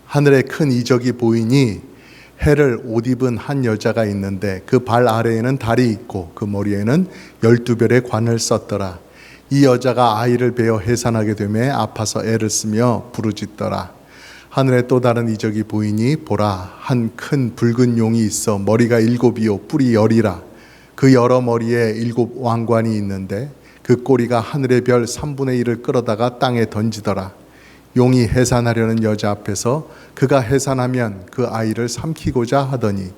하늘에 큰 이적이 보이니 해를 옷 입은 한 여자가 있는데 그 발 아래에는 달이 있고 그 머리에는 12별의 관을 썼더라. 이 여자가 아이를 베어 해산하게 되매 아파서 애를 쓰며 부르짖더라. 하늘에 또 다른 이적이 보이니 보라, 한 큰 붉은 용이 있어 머리가 7이요 뿔이 10이라. 그 여러 머리에 7 왕관이 있는데 그 꼬리가 하늘의 별 3분의 1을 끌어다가 땅에 던지더라. 용이 해산하려는 여자 앞에서 그가 해산하면 그 아이를 삼키고자 하더니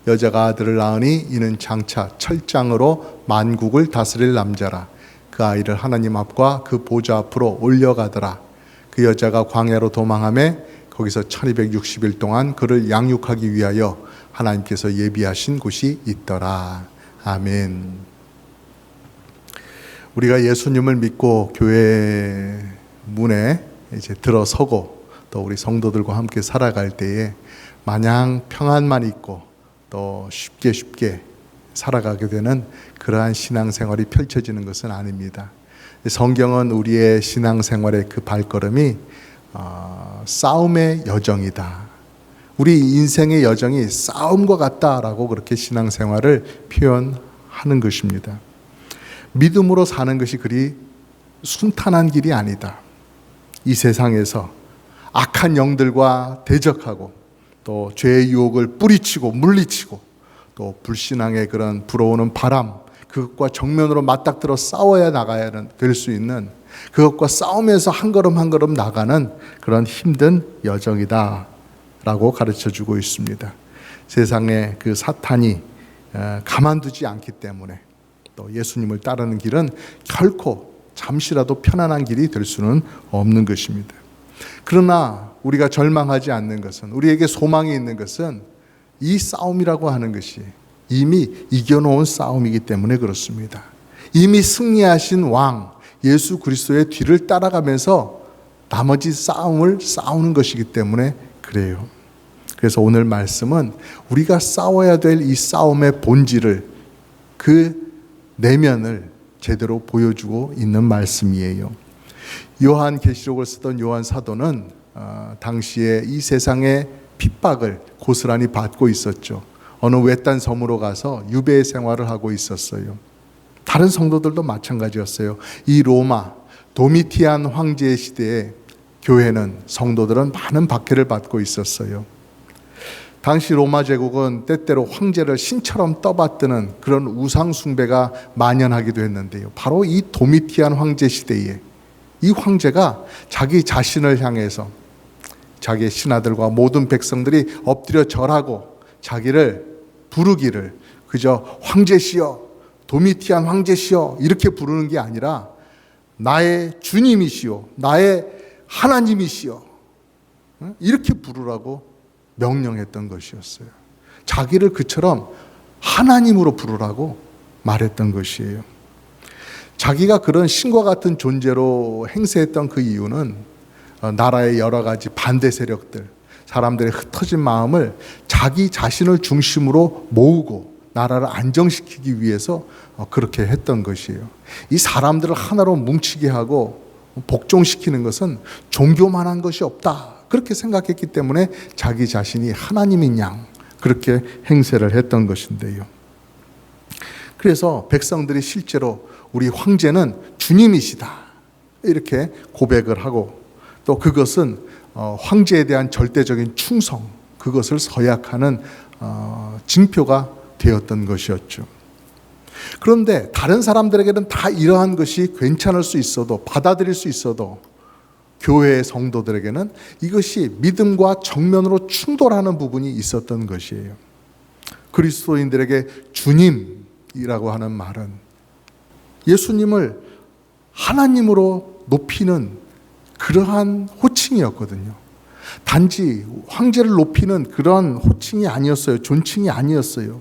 여자가 아들을 낳으니 이는 장차 철장으로 만국을 다스릴 남자라. 그 아이를 하나님 앞과 그 보좌 앞으로 올려가더라. 그 여자가 광야로 도망하며 거기서 1260일 동안 그를 양육하기 위하여 하나님께서 예비하신 곳이 있더라. 아멘. 우리가 예수님을 믿고 교회 문에 이제 들어서고 또 우리 성도들과 함께 살아갈 때에 마냥 평안만 있고 또 쉽게 살아가게 되는 그러한 신앙생활이 펼쳐지는 것은 아닙니다. 성경은 우리의 신앙생활의 그 발걸음이 싸움의 여정이다. 우리 인생의 여정이 싸움과 같다라고 그렇게 신앙생활을 표현하는 것입니다. 믿음으로 사는 것이 그리 순탄한 길이 아니다. 이 세상에서 악한 영들과 대적하고 또 죄의 유혹을 뿌리치고 물리치고 또 불신앙의 그런 불어오는 바람, 그것과 정면으로 맞닥뜨려 싸워야 나가야 될 수 있는, 그것과 싸우면서 한 걸음 한 걸음 나가는 그런 힘든 여정이다 라고 가르쳐주고 있습니다. 세상에 그 사탄이 가만두지 않기 때문에 또 예수님을 따르는 길은 결코 잠시라도 편안한 길이 될 수는 없는 것입니다. 그러나 우리가 절망하지 않는 것은, 우리에게 소망이 있는 것은 이 싸움이라고 하는 것이 이미 이겨놓은 싸움이기 때문에 그렇습니다. 이미 승리하신 왕 예수 그리스도의 뒤를 따라가면서 나머지 싸움을 싸우는 것이기 때문에 그래요. 그래서 오늘 말씀은 우리가 싸워야 될 이 싸움의 본질을, 그 내면을 제대로 보여주고 있는 말씀이에요. 요한계시록을 쓰던 요한 사도는 당시에 이 세상의 핍박을 고스란히 받고 있었죠. 어느 외딴 섬으로 가서 유배 생활을 하고 있었어요. 다른 성도들도 마찬가지였어요. 이 로마 도미티안 황제의 시대에 교회는, 성도들은 많은 박해를 받고 있었어요. 당시 로마 제국은 때때로 황제를 신처럼 떠받드는 그런 우상 숭배가 만연하기도 했는데요. 바로 이 도미티안 황제 시대에 이 황제가 자기 자신을 향해서 자기의 신하들과 모든 백성들이 엎드려 절하고 자기를 부르기를 그저 황제시여, 도미티안 황제시여 이렇게 부르는 게 아니라 나의 주님이시여, 나의 하나님이시여 이렇게 부르라고 명령했던 것이었어요. 자기를 그처럼 하나님으로 부르라고 말했던 것이에요. 자기가 그런 신과 같은 존재로 행세했던 그 이유는 나라의 여러 가지 반대 세력들, 사람들의 흩어진 마음을 자기 자신을 중심으로 모으고 나라를 안정시키기 위해서 그렇게 했던 것이에요. 이 사람들을 하나로 뭉치게 하고 복종시키는 것은 종교만한 것이 없다, 그렇게 생각했기 때문에 자기 자신이 하나님인 양 그렇게 행세를 했던 것인데요. 그래서 백성들이 실제로 우리 황제는 주님이시다 이렇게 고백을 하고, 또 그것은 황제에 대한 절대적인 충성, 그것을 서약하는 징표가 되었던 것이었죠. 그런데 다른 사람들에게는 다 이러한 것이 괜찮을 수 있어도, 받아들일 수 있어도 교회의 성도들에게는 이것이 믿음과 정면으로 충돌하는 부분이 있었던 것이에요. 그리스도인들에게 주님이라고 하는 말은 예수님을 하나님으로 높이는 그러한 호칭이었거든요. 단지 황제를 높이는 그런 호칭이 아니었어요. 존칭이 아니었어요.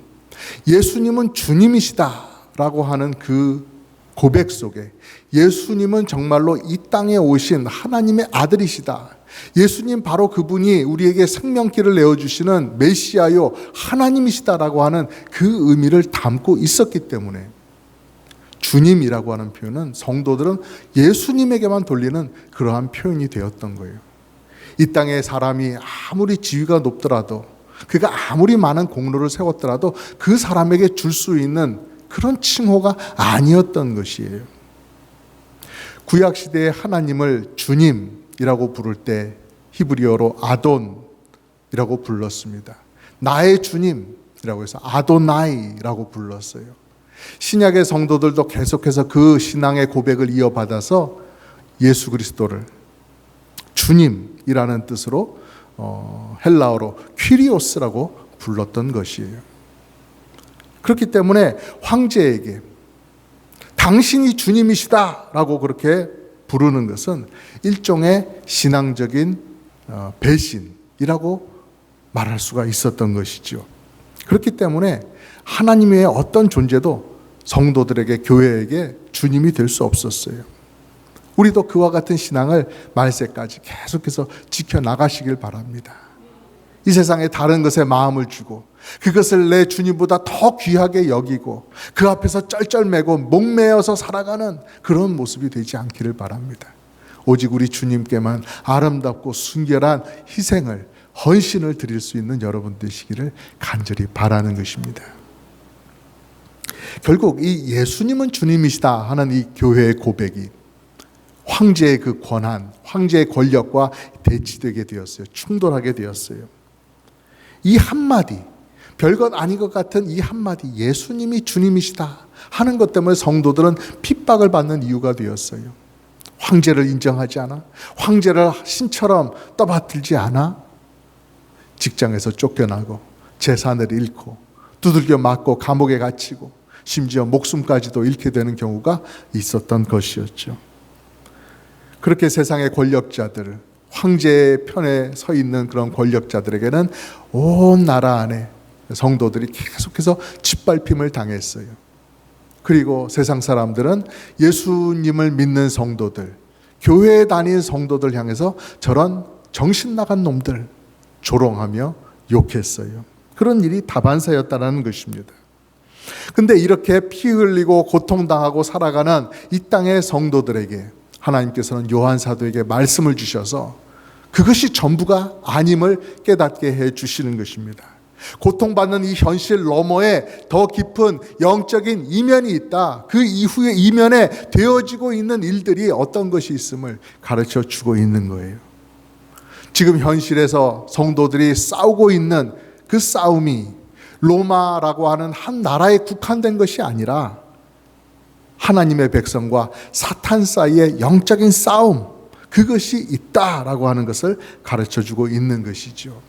예수님은 주님이시다라고 하는 그 고백 속에 예수님은 정말로 이 땅에 오신 하나님의 아들이시다. 예수님 바로 그분이 우리에게 생명길을 내어주시는 메시아요 하나님이시다라고 하는 그 의미를 담고 있었기 때문에 주님이라고 하는 표현은 성도들은 예수님에게만 돌리는 그러한 표현이 되었던 거예요. 이 땅의 사람이 아무리 지위가 높더라도, 그가 아무리 많은 공로를 세웠더라도 그 사람에게 줄 수 있는 그런 칭호가 아니었던 것이에요. 구약시대에 하나님을 주님이라고 부를 때 히브리어로 아돈이라고 불렀습니다. 나의 주님이라고 해서 아도나이라고 불렀어요. 신약의 성도들도 계속해서 그 신앙의 고백을 이어받아서 예수 그리스도를 주님이라는 뜻으로 헬라어로 퀴리오스라고 불렀던 것이에요. 그렇기 때문에 황제에게 당신이 주님이시다라고 그렇게 부르는 것은 일종의 신앙적인 배신이라고 말할 수가 있었던 것이죠. 그렇기 때문에 하나님 외에 어떤 존재도 성도들에게, 교회에게 주님이 될 수 없었어요. 우리도 그와 같은 신앙을 말세까지 계속해서 지켜나가시길 바랍니다. 이 세상에 다른 것에 마음을 주고 그것을 내 주님보다 더 귀하게 여기고 그 앞에서 쩔쩔매고 목매어서 살아가는 그런 모습이 되지 않기를 바랍니다. 오직 우리 주님께만 아름답고 순결한 희생을, 헌신을 드릴 수 있는 여러분 되시기를 간절히 바라는 것입니다. 결국 이 예수님은 주님이시다 하는 이 교회의 고백이 황제의 그 권한, 황제의 권력과 대치되게 되었어요. 충돌하게 되었어요. 이 한마디, 별것 아닌 것 같은 이 한마디, 예수님이 주님이시다 하는 것 때문에 성도들은 핍박을 받는 이유가 되었어요. 황제를 인정하지 않아? 황제를 신처럼 떠받들지 않아? 직장에서 쫓겨나고 재산을 잃고 두들겨 맞고 감옥에 갇히고 심지어 목숨까지도 잃게 되는 경우가 있었던 것이었죠. 그렇게 세상의 권력자들, 황제의 편에 서 있는 그런 권력자들에게는 온 나라 안에 성도들이 계속해서 짓밟힘을 당했어요. 그리고 세상 사람들은 예수님을 믿는 성도들, 교회에 다니는 성도들 향해서 저런 정신 나간 놈들 조롱하며 욕했어요. 그런 일이 다반사였다는 것입니다. 근데 이렇게 피 흘리고 고통당하고 살아가는 이 땅의 성도들에게 하나님께서는 요한 사도에게 말씀을 주셔서 그것이 전부가 아님을 깨닫게 해 주시는 것입니다. 고통받는 이 현실 너머에 더 깊은 영적인 이면이 있다. 그 이후의 이면에 되어지고 있는 일들이 어떤 것이 있음을 가르쳐 주고 있는 거예요. 지금 현실에서 성도들이 싸우고 있는 그 싸움이 로마라고 하는 한 나라에 국한된 것이 아니라 하나님의 백성과 사탄 사이의 영적인 싸움, 그것이 있다라고 하는 것을 가르쳐주고 있는 것이죠.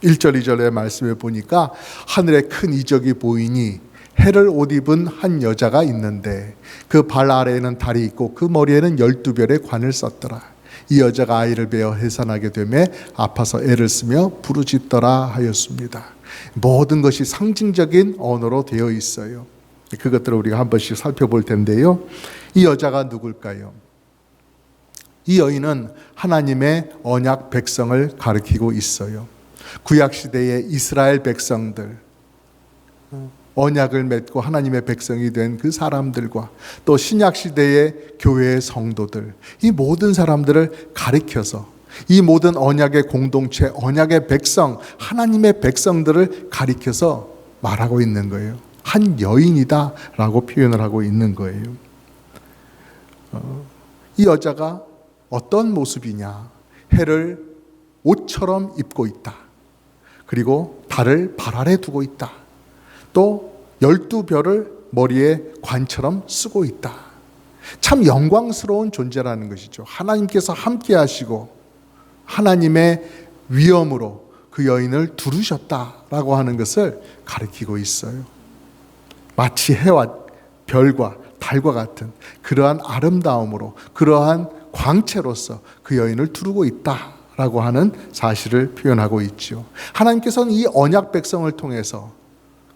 1절 2절의 말씀에 보니까 하늘에 큰 이적이 보이니 해를 옷 입은 한 여자가 있는데 그 발 아래에는 달이 있고 그 머리에는 12별의 관을 썼더라. 이 여자가 아이를 베어 해산하게 되매 아파서 애를 쓰며 부르짖더라 하였습니다. 모든 것이 상징적인 언어로 되어 있어요. 그것들을 우리가 한 번씩 살펴볼 텐데요. 이 여자가 누굴까요? 이 여인은 하나님의 언약 백성을 가리키고 있어요. 구약시대의 이스라엘 백성들, 언약을 맺고 하나님의 백성이 된 그 사람들과 또 신약시대의 교회의 성도들, 이 모든 사람들을 가리켜서 이 모든 언약의 공동체, 언약의 백성, 하나님의 백성들을 가리켜서 말하고 있는 거예요. 한 여인이다 라고 표현을 하고 있는 거예요. 이 여자가 어떤 모습이냐? 해를 옷처럼 입고 있다. 그리고 달을 발 아래 두고 있다. 또 12별을 머리에 관처럼 쓰고 있다. 참 영광스러운 존재라는 것이죠. 하나님께서 함께 하시고 하나님의 위엄으로 그 여인을 두르셨다라고 하는 것을 가리키고 있어요. 마치 해와 별과 달과 같은 그러한 아름다움으로, 그러한 광채로서 그 여인을 두르고 있다라고 하는 사실을 표현하고 있죠. 하나님께서는 이 언약 백성을 통해서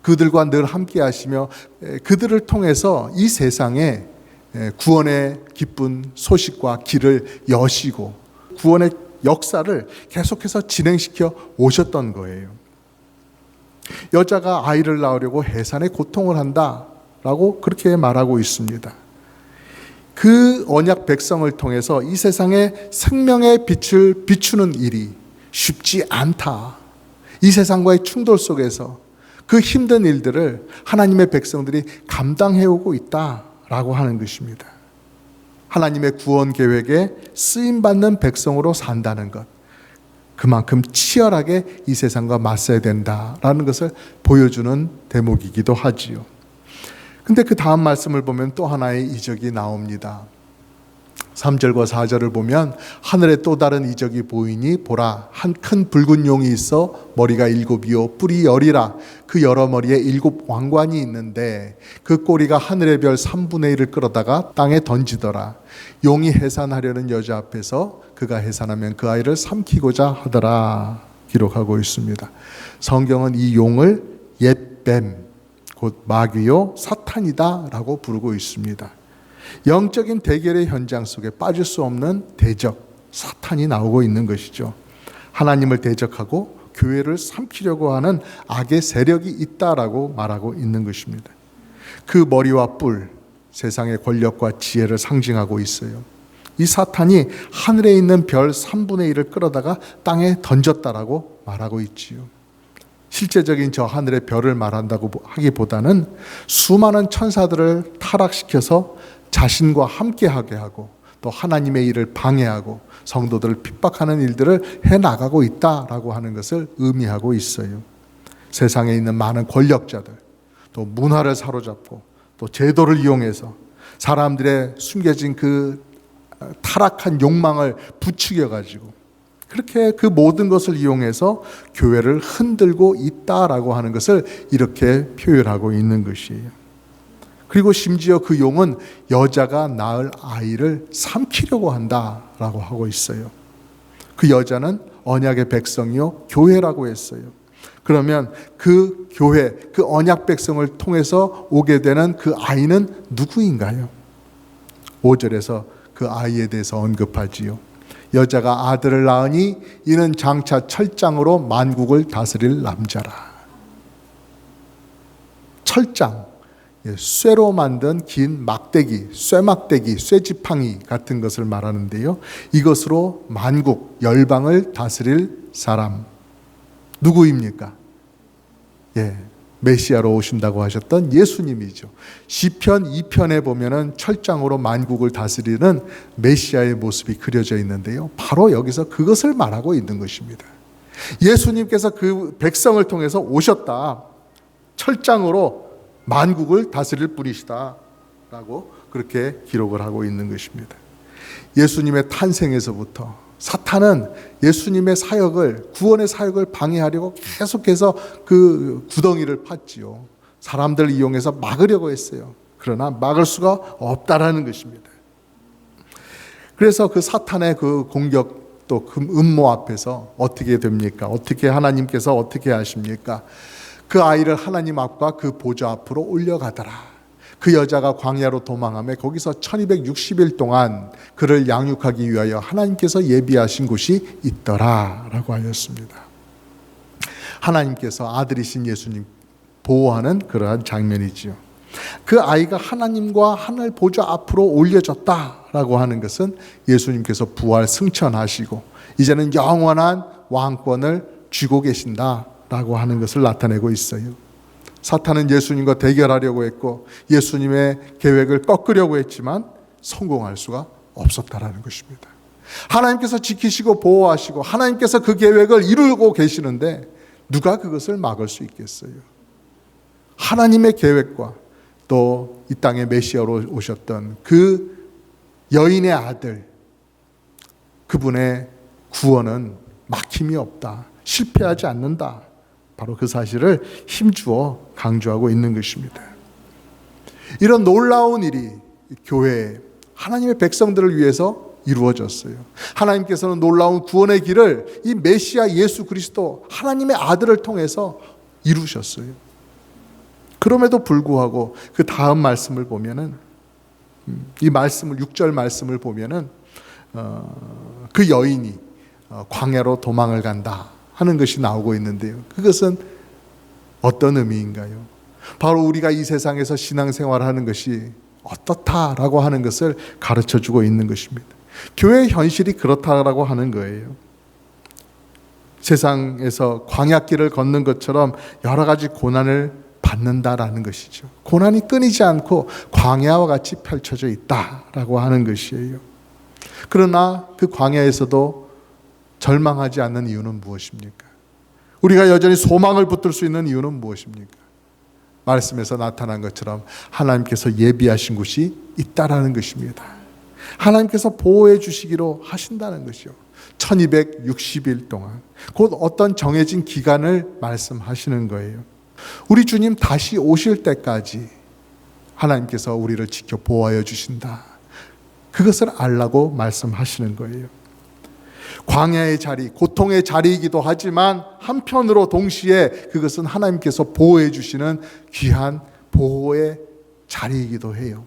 그들과 늘 함께 하시며 그들을 통해서 이 세상에 구원의 기쁜 소식과 길을 여시고 구원의 역사를 계속해서 진행시켜 오셨던 거예요. 여자가 아이를 낳으려고 해산의 고통을 한다라고 그렇게 말하고 있습니다. 그 언약 백성을 통해서 이 세상에 생명의 빛을 비추는 일이 쉽지 않다. 이 세상과의 충돌 속에서 그 힘든 일들을 하나님의 백성들이 감당해오고 있다라고 하는 것입니다. 하나님의 구원 계획에 쓰임받는 백성으로 산다는 것, 그만큼 치열하게 이 세상과 맞서야 된다라는 것을 보여주는 대목이기도 하지요. 근데 그 다음 말씀을 보면 또 하나의 이적이 나옵니다. 3절과 4절을 보면 하늘에 또 다른 이적이 보이니 보라, 한 큰 붉은 용이 있어 머리가 7이요 뿔이 10이라. 그 여러 머리에 7 왕관이 있는데 그 꼬리가 하늘의 별 3분의 1을 끌어다가 땅에 던지더라. 용이 해산하려는 여자 앞에서 그가 해산하면 그 아이를 삼키고자 하더라. 기록하고 있습니다. 성경은 이 용을 옛뱀, 곧 마귀요 사탄이다 라고 부르고 있습니다. 영적인 대결의 현장 속에 빠질 수 없는 대적, 사탄이 나오고 있는 것이죠. 하나님을 대적하고 교회를 삼키려고 하는 악의 세력이 있다라고 말하고 있는 것입니다. 그 머리와 뿔, 세상의 권력과 지혜를 상징하고 있어요. 이 사탄이 하늘에 있는 별 3분의 1을 끌어다가 땅에 던졌다라고 말하고 있지요. 실제적인 저 하늘의 별을 말한다고 하기보다는 수많은 천사들을 타락시켜서 자신과 함께하게 하고 또 하나님의 일을 방해하고 성도들을 핍박하는 일들을 해나가고 있다라고 하는 것을 의미하고 있어요. 세상에 있는 많은 권력자들, 또 문화를 사로잡고 또 제도를 이용해서 사람들의 숨겨진 그 타락한 욕망을 부추겨가지고 그렇게 그 모든 것을 이용해서 교회를 흔들고 있다라고 하는 것을 이렇게 표현하고 있는 것이에요. 그리고 심지어 그 용은 여자가 낳을 아이를 삼키려고 한다라고 하고 있어요. 그 여자는 언약의 백성이요 교회라고 했어요. 그러면 그 교회, 그 언약 백성을 통해서 오게 되는 그 아이는 누구인가요? 5절에서 그 아이에 대해서 언급하지요. 여자가 아들을 낳으니 이는 장차 철장으로 만국을 다스릴 남자라. 철장, 쇠로 만든 긴 막대기, 쇠막대기, 쇠지팡이 같은 것을 말하는데요. 이것으로 만국, 열방을 다스릴 사람 누구입니까? 메시아로 오신다고 하셨던 예수님이죠. 시편 2편에 보면은 철장으로 만국을 다스리는 메시아의 모습이 그려져 있는데요. 바로 여기서 그것을 말하고 있는 것입니다. 예수님께서 그 백성을 통해서 오셨다. 철장으로 만국을 다스릴 분이시다 라고 그렇게 기록을 하고 있는 것입니다. 예수님의 탄생에서부터 사탄은 예수님의 사역을, 구원의 사역을 방해하려고 계속해서 그 구덩이를 팠지요. 사람들을 이용해서 막으려고 했어요. 그러나 막을 수가 없다라는 것입니다. 그래서 그 사탄의 그 공격 또 그 음모 앞에서 어떻게 됩니까? 어떻게 하나님께서 어떻게 하십니까? 그 아이를 하나님 앞과 그 보좌 앞으로 올려가더라. 그 여자가 광야로 도망하며 거기서 1260일 동안 그를 양육하기 위하여 하나님께서 예비하신 곳이 있더라 라고 하였습니다. 하나님께서 아들이신 예수님 보호하는 그러한 장면이지요. 그 아이가 하나님과 하늘 보좌 앞으로 올려졌다라고 하는 것은 예수님께서 부활 승천하시고 이제는 영원한 왕권을 쥐고 계신다라고 하는 것을 나타내고 있어요. 사탄은 예수님과 대결하려고 했고 예수님의 계획을 꺾으려고 했지만 성공할 수가 없었다라는 것입니다. 하나님께서 지키시고 보호하시고 하나님께서 그 계획을 이루고 계시는데 누가 그것을 막을 수 있겠어요? 하나님의 계획과 또 이 땅에 메시아로 오셨던 그 여인의 아들, 그분의 구원은 막힘이 없다, 실패하지 않는다, 바로 그 사실을 힘주어 강조하고 있는 것입니다. 이런 놀라운 일이 교회에 하나님의 백성들을 위해서 이루어졌어요. 하나님께서는 놀라운 구원의 길을 이 메시아 예수 그리스도 하나님의 아들을 통해서 이루셨어요. 그럼에도 불구하고 그 다음 말씀을 보면은 이 말씀을 6절 말씀을 보면은 그 여인이 광야로 도망을 간다 하는 것이 나오고 있는데요. 그것은 어떤 의미인가요? 바로 우리가 이 세상에서 신앙생활을 하는 것이 어떻다라고 하는 것을 가르쳐주고 있는 것입니다. 교회의 현실이 그렇다라고 하는 거예요. 세상에서 광야길을 걷는 것처럼 여러 가지 고난을 받는다라는 것이죠. 고난이 끊이지 않고 광야와 같이 펼쳐져 있다라고 하는 것이에요. 그러나 그 광야에서도 절망하지 않는 이유는 무엇입니까? 우리가 여전히 소망을 붙들 수 있는 이유는 무엇입니까? 말씀에서 나타난 것처럼 하나님께서 예비하신 곳이 있다라는 것입니다. 하나님께서 보호해 주시기로 하신다는 것이요. 1260일 동안 곧 어떤 정해진 기간을 말씀하시는 거예요. 우리 주님 다시 오실 때까지 하나님께서 우리를 지켜 보호하여 주신다. 그것을 알라고 말씀하시는 거예요. 광야의 자리, 고통의 자리이기도 하지만 한편으로 동시에 그것은 하나님께서 보호해 주시는 귀한 보호의 자리이기도 해요.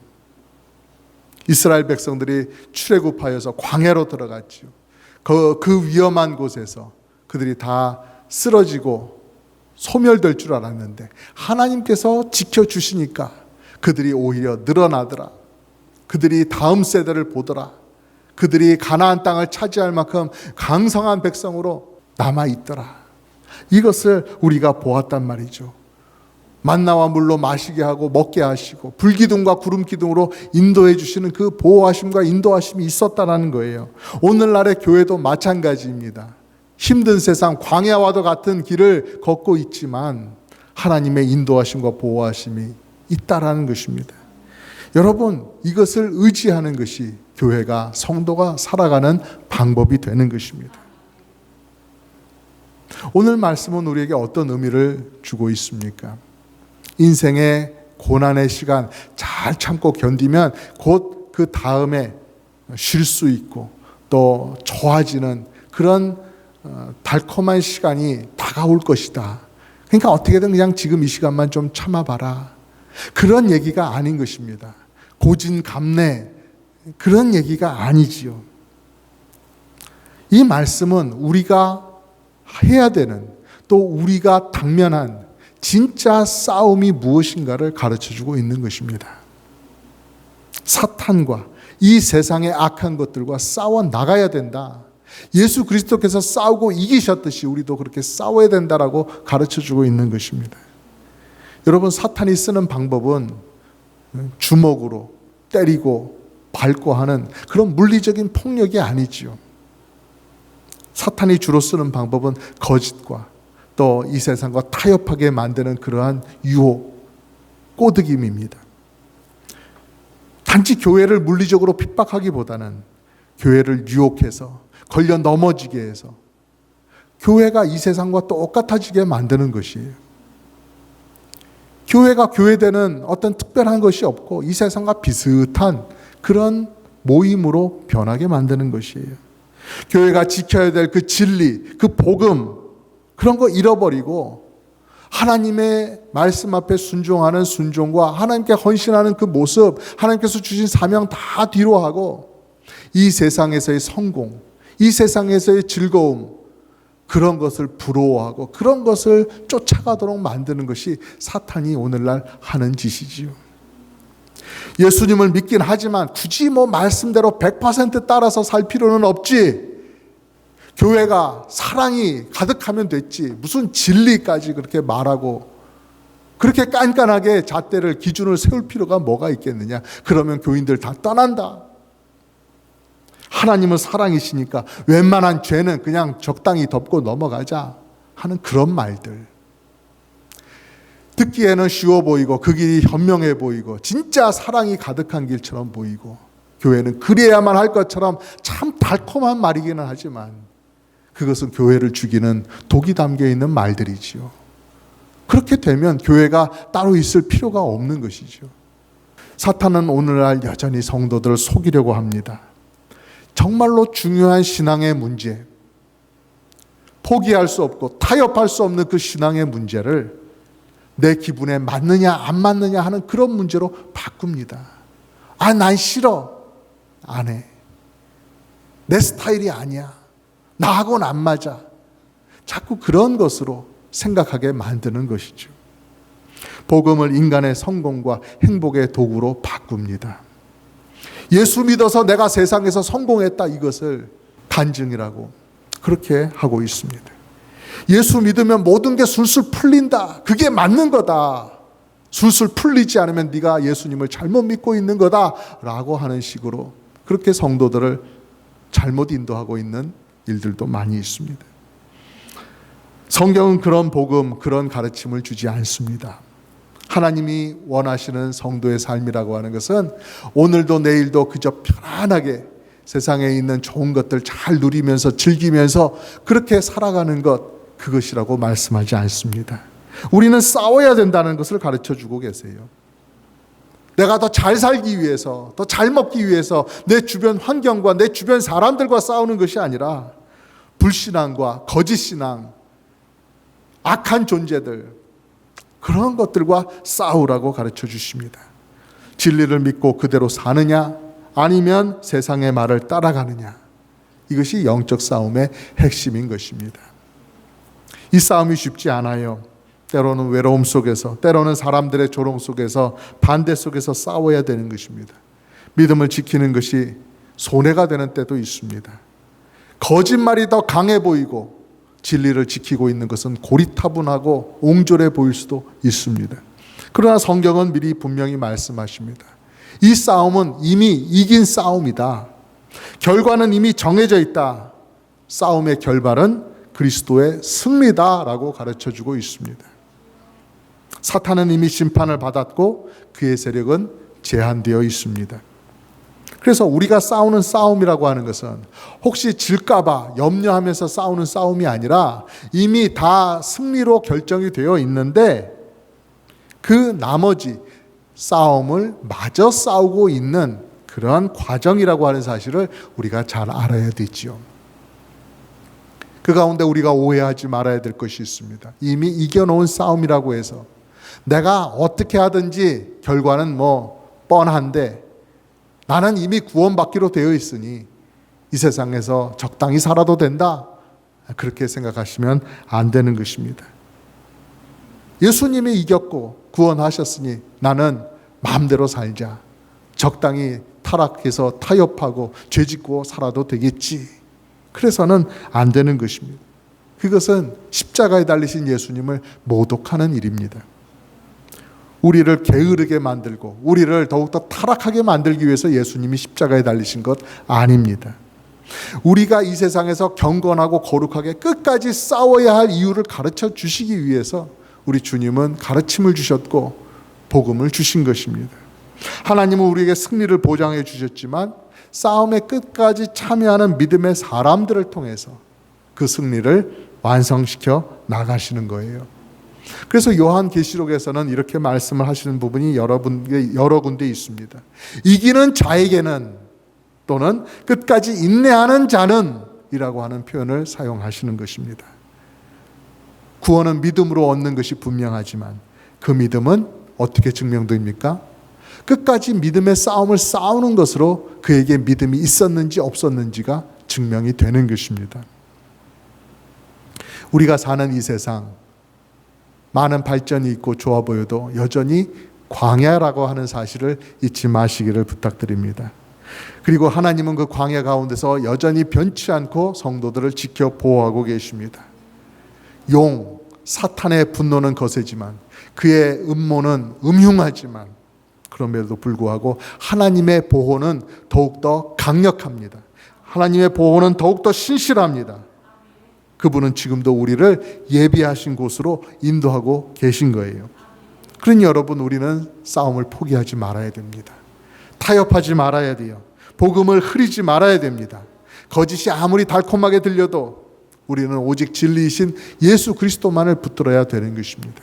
이스라엘 백성들이 출애굽하여서 광야로 들어갔죠. 그 위험한 곳에서 그들이 다 쓰러지고 소멸될 줄 알았는데 하나님께서 지켜주시니까 그들이 오히려 늘어나더라. 그들이 다음 세대를 보더라. 그들이 가나안 땅을 차지할 만큼 강성한 백성으로 남아있더라. 이것을 우리가 보았단 말이죠. 만나와 물로 마시게 하고 먹게 하시고 불기둥과 구름기둥으로 인도해 주시는 그 보호하심과 인도하심이 있었다는 거예요. 오늘날의 교회도 마찬가지입니다. 힘든 세상 광야와도 같은 길을 걷고 있지만 하나님의 인도하심과 보호하심이 있다라는 것입니다. 여러분, 이것을 의지하는 것이 교회가, 성도가 살아가는 방법이 되는 것입니다. 오늘 말씀은 우리에게 어떤 의미를 주고 있습니까? 인생의 고난의 시간 잘 참고 견디면 곧 그 다음에 쉴 수 있고 또 좋아지는 그런 달콤한 시간이 다가올 것이다. 그러니까 어떻게든 그냥 지금 이 시간만 좀 참아봐라. 그런 얘기가 아닌 것입니다. 고진감래 그런 얘기가 아니지요. 이 말씀은 우리가 해야 되는 또 우리가 당면한 진짜 싸움이 무엇인가를 가르쳐주고 있는 것입니다. 사탄과 이 세상의 악한 것들과 싸워 나가야 된다. 예수 그리스도께서 싸우고 이기셨듯이 우리도 그렇게 싸워야 된다라고 가르쳐주고 있는 것입니다. 여러분, 사탄이 쓰는 방법은 주먹으로 때리고 밟고 하는 그런 물리적인 폭력이 아니지요. 사탄이 주로 쓰는 방법은 거짓과 또 이 세상과 타협하게 만드는 그러한 유혹, 꼬드김입니다. 단지 교회를 물리적으로 핍박하기보다는 교회를 유혹해서 걸려 넘어지게 해서 교회가 이 세상과 똑같아지게 만드는 것이에요. 교회가 교회되는 어떤 특별한 것이 없고 이 세상과 비슷한 그런 모임으로 변하게 만드는 것이에요. 교회가 지켜야 될 그 진리, 그 복음 그런 거 잃어버리고 하나님의 말씀 앞에 순종하는 순종과 하나님께 헌신하는 그 모습, 하나님께서 주신 사명 다 뒤로 하고 이 세상에서의 성공, 이 세상에서의 즐거움 그런 것을 부러워하고 그런 것을 쫓아가도록 만드는 것이 사탄이 오늘날 하는 짓이지요. 예수님을 믿긴 하지만 굳이 말씀대로 100% 따라서 살 필요는 없지. 교회가 사랑이 가득하면 됐지. 무슨 진리까지 그렇게 말하고 그렇게 깐깐하게 잣대를 기준을 세울 필요가 뭐가 있겠느냐. 그러면 교인들 다 떠난다. 하나님은 사랑이시니까 웬만한 죄는 그냥 적당히 덮고 넘어가자 하는 그런 말들. 듣기에는 쉬워 보이고 그 길이 현명해 보이고 진짜 사랑이 가득한 길처럼 보이고 교회는 그래야만 할 것처럼 참 달콤한 말이기는 하지만 그것은 교회를 죽이는 독이 담겨 있는 말들이지요. 그렇게 되면 교회가 따로 있을 필요가 없는 것이죠. 사탄은 오늘날 여전히 성도들을 속이려고 합니다. 정말로 중요한 신앙의 문제, 포기할 수 없고 타협할 수 없는 그 신앙의 문제를 내 기분에 맞느냐 안 맞느냐 하는 그런 문제로 바꿉니다. 난 싫어. 안 해. 내 스타일이 아니야. 나하고는 안 맞아. 자꾸 그런 것으로 생각하게 만드는 것이죠. 복음을 인간의 성공과 행복의 도구로 바꿉니다. 예수 믿어서 내가 세상에서 성공했다, 이것을 간증이라고 그렇게 하고 있습니다. 예수 믿으면 모든 게 술술 풀린다, 그게 맞는 거다, 술술 풀리지 않으면 네가 예수님을 잘못 믿고 있는 거다라고 하는 식으로 그렇게 성도들을 잘못 인도하고 있는 일들도 많이 있습니다. 성경은 그런 복음, 그런 가르침을 주지 않습니다. 하나님이 원하시는 성도의 삶이라고 하는 것은 오늘도 내일도 그저 편안하게 세상에 있는 좋은 것들 잘 누리면서 즐기면서 그렇게 살아가는 것, 그것이라고 말씀하지 않습니다. 우리는 싸워야 된다는 것을 가르쳐 주고 계세요. 내가 더 잘 살기 위해서, 더 잘 먹기 위해서 내 주변 환경과 내 주변 사람들과 싸우는 것이 아니라 불신앙과 거짓신앙, 악한 존재들, 그런 것들과 싸우라고 가르쳐 주십니다. 진리를 믿고 그대로 사느냐, 아니면 세상의 말을 따라가느냐, 이것이 영적 싸움의 핵심인 것입니다. 이 싸움이 쉽지 않아요. 때로는 외로움 속에서, 때로는 사람들의 조롱 속에서, 반대 속에서 싸워야 되는 것입니다. 믿음을 지키는 것이 손해가 되는 때도 있습니다. 거짓말이 더 강해 보이고 진리를 지키고 있는 것은 고리타분하고 옹졸해 보일 수도 있습니다. 그러나 성경은 미리 분명히 말씀하십니다. 이 싸움은 이미 이긴 싸움이다. 결과는 이미 정해져 있다. 싸움의 결말은 그리스도의 승리다라고 가르쳐주고 있습니다. 사탄은 이미 심판을 받았고 그의 세력은 제한되어 있습니다. 그래서 우리가 싸우는 싸움이라고 하는 것은 혹시 질까봐 염려하면서 싸우는 싸움이 아니라 이미 다 승리로 결정이 되어 있는데 그 나머지 싸움을 마저 싸우고 있는 그러한 과정이라고 하는 사실을 우리가 잘 알아야 되지요. 그 가운데 우리가 오해하지 말아야 될 것이 있습니다. 이미 이겨놓은 싸움이라고 해서 내가 어떻게 하든지 결과는 뻔한데 나는 이미 구원받기로 되어 있으니 이 세상에서 적당히 살아도 된다, 그렇게 생각하시면 안 되는 것입니다. 예수님이 이겼고 구원하셨으니 나는 마음대로 살자, 적당히 타락해서 타협하고 죄짓고 살아도 되겠지, 그래서는 안 되는 것입니다. 그것은 십자가에 달리신 예수님을 모독하는 일입니다. 우리를 게으르게 만들고 우리를 더욱더 타락하게 만들기 위해서 예수님이 십자가에 달리신 것 아닙니다. 우리가 이 세상에서 경건하고 거룩하게 끝까지 싸워야 할 이유를 가르쳐 주시기 위해서 우리 주님은 가르침을 주셨고 복음을 주신 것입니다. 하나님은 우리에게 승리를 보장해 주셨지만 싸움의 끝까지 참여하는 믿음의 사람들을 통해서 그 승리를 완성시켜 나가시는 거예요. 그래서 요한계시록에서는 이렇게 말씀을 하시는 부분이 여러 군데 있습니다. 이기는 자에게는, 또는 끝까지 인내하는 자는 이라고 하는 표현을 사용하시는 것입니다. 구원은 믿음으로 얻는 것이 분명하지만 그 믿음은 어떻게 증명됩니까? 끝까지 믿음의 싸움을 싸우는 것으로 그에게 믿음이 있었는지 없었는지가 증명이 되는 것입니다. 우리가 사는 이 세상, 많은 발전이 있고 좋아 보여도 여전히 광야라고 하는 사실을 잊지 마시기를 부탁드립니다. 그리고 하나님은 그 광야 가운데서 여전히 변치 않고 성도들을 지켜 보호하고 계십니다. 사탄의 분노는 거세지만 그의 음모는 음흉하지만 그럼에도 불구하고 하나님의 보호는 더욱더 강력합니다. 하나님의 보호는 더욱더 신실합니다. 그분은 지금도 우리를 예비하신 곳으로 인도하고 계신 거예요. 그러니 여러분, 우리는 싸움을 포기하지 말아야 됩니다. 타협하지 말아야 돼요. 복음을 흐리지 말아야 됩니다. 거짓이 아무리 달콤하게 들려도 우리는 오직 진리이신 예수 그리스도만을 붙들어야 되는 것입니다.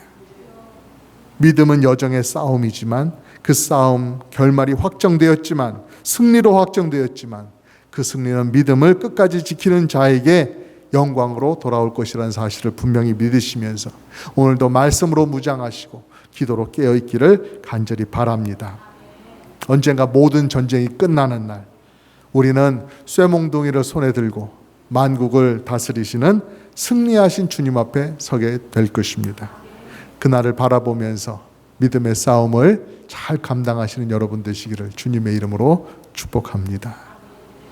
믿음은 여정의 싸움이지만 그 싸움 결말이 확정되었지만, 승리로 확정되었지만 그 승리는 믿음을 끝까지 지키는 자에게 영광으로 돌아올 것이라는 사실을 분명히 믿으시면서 오늘도 말씀으로 무장하시고 기도로 깨어있기를 간절히 바랍니다. 언젠가 모든 전쟁이 끝나는 날, 우리는 쇠몽둥이를 손에 들고 만국을 다스리시는 승리하신 주님 앞에 서게 될 것입니다. 그날을 바라보면서 믿음의 싸움을 잘 감당하시는 여러분 되시기를 주님의 이름으로 축복합니다.